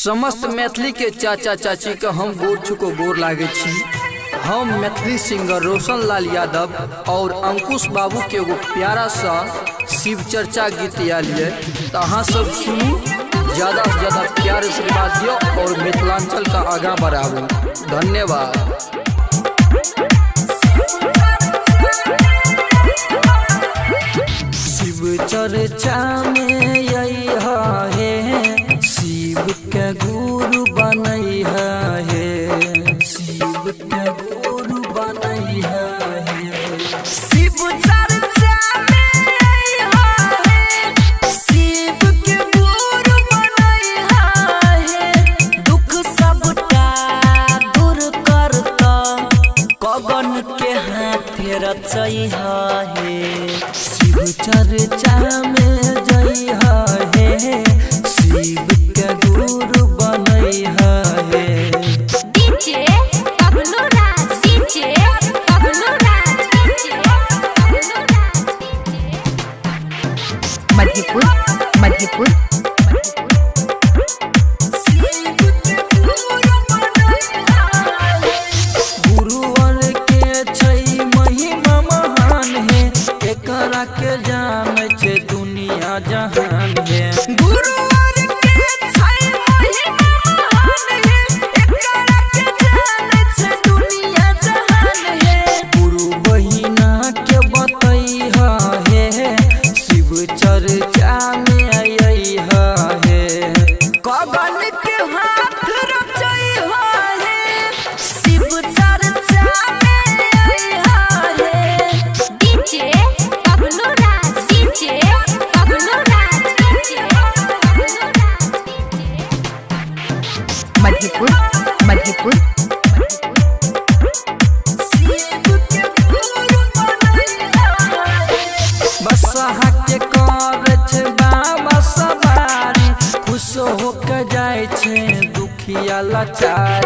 समस्त मैथिली के चाचा चाची के हम गोर छुको गोर लागे छी। हम मैथिली सिंगर रोशन लाल यादव और अंकुश बाबू के एगो प्यारा सा शिव चर्चा गीत आलिए, तो अहाँ सब सुनू, ज़्यादा से ज़्यादा प्यार आशीर्वाद दियो और मिथिलांचल का आगा बढ़ाबू। धन्यवाद। शिव चर्चा में यही है, शिव के गुरु बनई है, शिव के गुरु बनई है। शिव चर्चा में यही है, शिव के गुरु बनई है। दुख सबका दूर करता कगन के हाथ रचई है। शिव चर्चा में जई है, शिव के गुरु बनई है। डीजे बबलू राज, डीजे बबलू राज, डीजे बबलू राज, मधेपुर मधेपुर गुरुवर के छै महिमा महान है, एकरा के जाने छै दुनिया जहान है। गुरुवर के छै महिमा महान है, एकरा के जाने छै दुनिया जहान है। गुरु बहिना के बतई है, शिव चर्चा में आई है। कगन के हाथ रचई है, शिव चर्चा में आई है। डीजे बबलू राज, डीजे बबलू राज, डीजे बबलू राज, मधेपुर मधेपुर शिव के गुरु बनई है। बसहा के कर छै बाबा सवारी, खुश होके जाय छै दुखिया लाचारी।